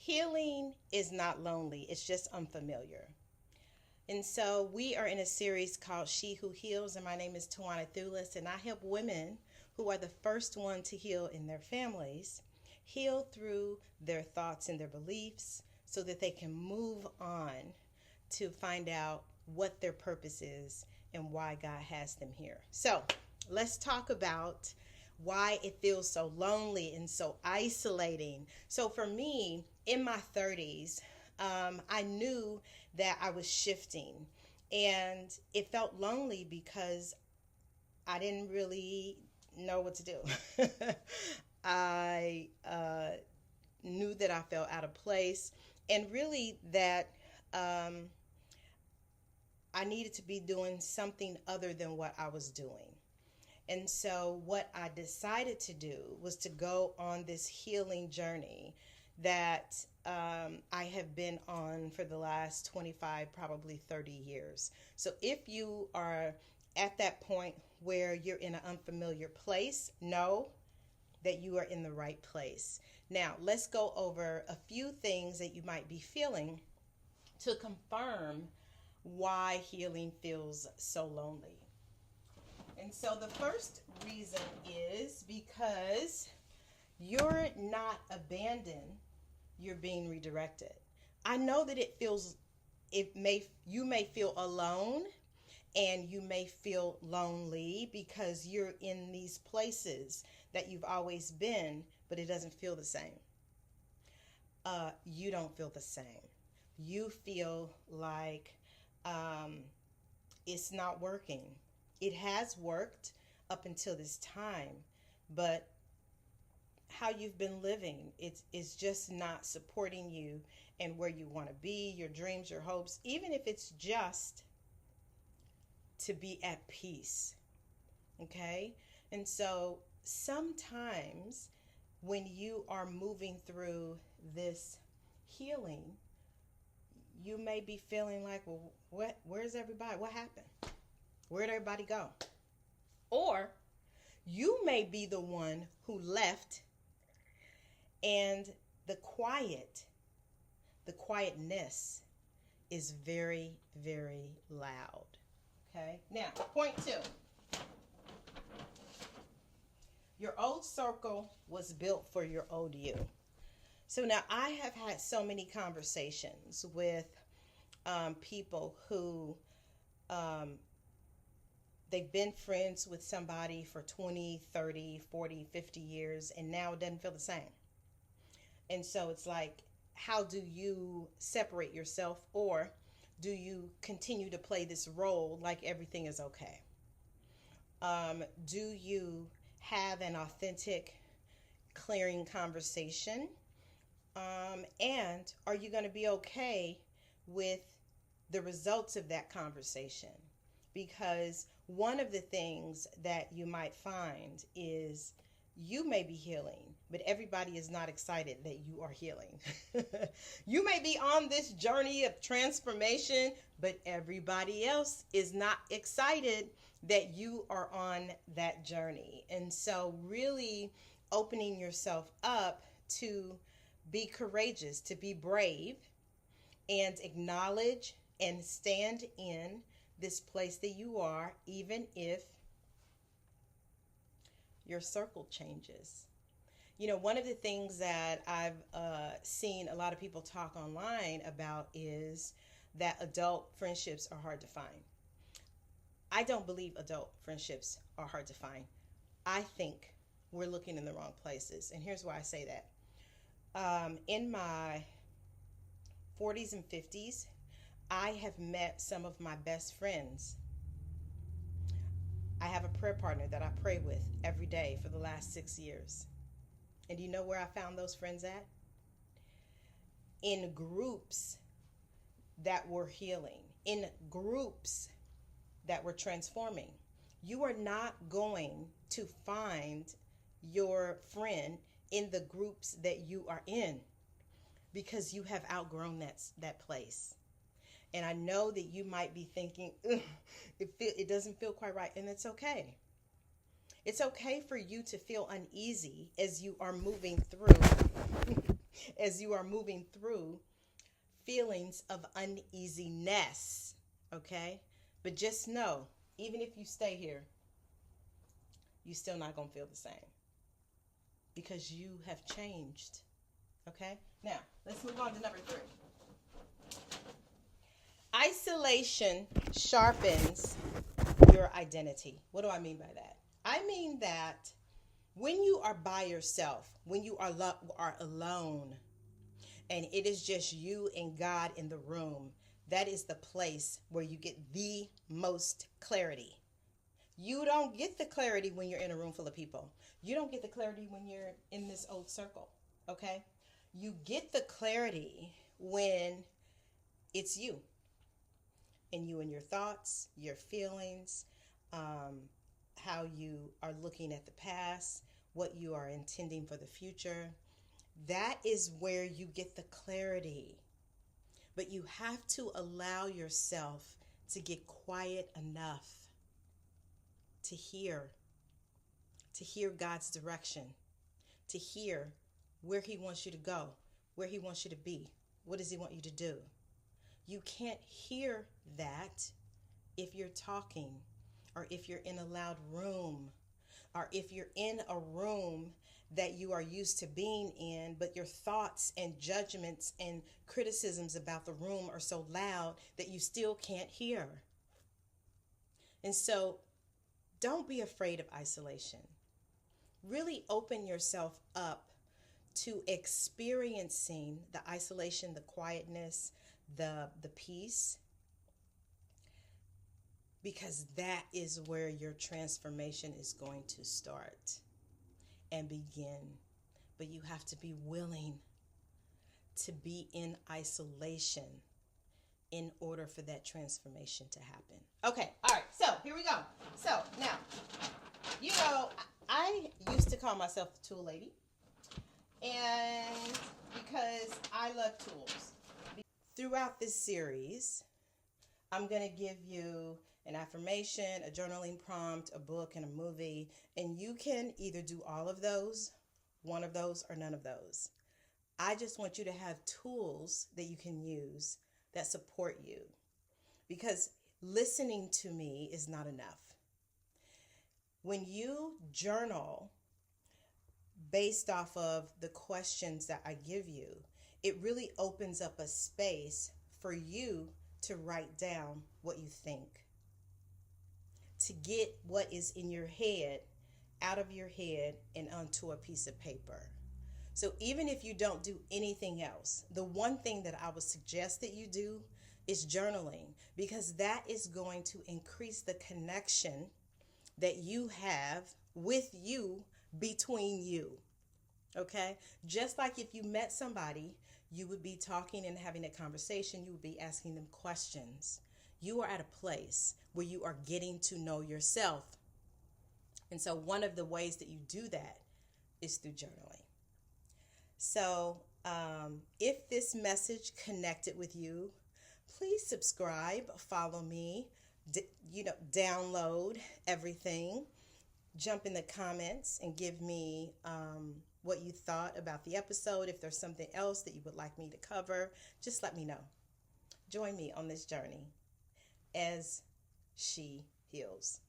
Healing is not lonely, it's just unfamiliar. And so we are in a series called She Who Heals, and my name is Tawana Thulis, and I help women who are the first one to heal in their families heal through their thoughts and their beliefs so that they can move on to find out what their purpose is and why God has them here. So let's talk about why it feels so lonely and so isolating. So for me, in my 30s, I knew that I was shifting, and it felt lonely because I didn't really know what to do. I knew that I felt out of place, and really that I needed to be doing something other than what I was doing. And so what I decided to do was to go on this healing journey that I have been on for the last 25, probably 30 years. So if you are at that point where you're in an unfamiliar place, know that you are in the right place. Now, let's go over a few things that you might be feeling to confirm why healing feels so lonely. And so the first reason is because you're not abandoned, you're being redirected. I know that you may feel alone and you may feel lonely because you're in these places that you've always been, but it doesn't feel the same. You don't feel the same. You feel like it's not working. It has worked up until this time, but how you've been living, it's just not supporting you and where you want to be, your dreams, your hopes, even if it's just to be at peace. Okay? And so sometimes when you are moving through this healing, you may be feeling like, well, where's everybody? What happened? Where'd everybody go? Or you may be the one who left, and the quietness is very, very loud. Okay? Now, point 2. Your old circle was built for your old you. So now I have had so many conversations with people who they've been friends with somebody for 20, 30, 40, 50 years, and now it doesn't feel the same. And so it's like, how do you separate yourself, or do you continue to play this role like everything is okay? Do you have an authentic, clearing conversation? And are you going to be okay with the results of that conversation? Because one of the things that you might find is you may be healing, but everybody is not excited that you are healing. You may be on this journey of transformation, but everybody else is not excited that you are on that journey. And so really opening yourself up to be courageous, to be brave, and acknowledge and stand in this place that you are, even if your circle changes. You know, one of the things that I've seen a lot of people talk online about is that adult friendships are hard to find. I don't believe adult friendships are hard to find. I think we're looking in the wrong places. And here's why I say that. In my 40s and 50s, I have met some of my best friends. I have a prayer partner that I pray with every day for the last 6 years. And do you know where I found those friends at? In groups that were healing, in groups that were transforming. You are not going to find your friend in the groups that you are in because you have outgrown that place. And I know that you might be thinking, it doesn't feel quite right, and it's okay. It's okay for you to feel uneasy as you are moving through as you are moving through feelings of uneasiness, okay? But just know, even if you stay here, you're still not going to feel the same because you have changed, okay? Now, let's move on to number 3. Isolation sharpens your identity. What do I mean by that? I mean that when you are by yourself, when you are alone, and it is just you and God in the room, that is the place where you get the most clarity. You don't get the clarity when you're in a room full of people. You don't get the clarity when you're in this old circle, okay? You get the clarity when it's you and your thoughts, your feelings, how you are looking at the past, what you are intending for the future. That is where you get the clarity. But you have to allow yourself to get quiet enough to hear God's direction, to hear where he wants you to go, where he wants you to be, what does he want you to do. You can't hear that if you're talking, or if you're in a loud room, or if you're in a room that you are used to being in, but your thoughts and judgments and criticisms about the room are so loud that you still can't hear. And so don't be afraid of isolation. Really open yourself up to experiencing the isolation, the quietness, the peace, because that is where your transformation is going to start and begin. But you have to be willing to be in isolation in order for that transformation to happen. Okay, all right, so here we go. So now, I used to call myself the tool lady, and because I love tools. Throughout this series, I'm going to give you an affirmation, a journaling prompt, a book, and a movie, and you can either do all of those, one of those, or none of those. I just want you to have tools that you can use that support you, because listening to me is not enough. When you journal based off of the questions that I give you, it really opens up a space for you to write down what you think, to get what is in your head out of your head and onto a piece of paper. So even if you don't do anything else, the one thing that I would suggest that you do is journaling, because that is going to increase the connection that you have with you, between you. Okay? Just like if you met somebody, you would be talking and having a conversation, you would be asking them questions. You are at a place where you are getting to know yourself. And so one of the ways that you do that is through journaling. So if this message connected with you, please subscribe, follow me, download everything, jump in the comments and give me what you thought about the episode. If there's something else that you would like me to cover, just let me know. Join me on this journey as she heals.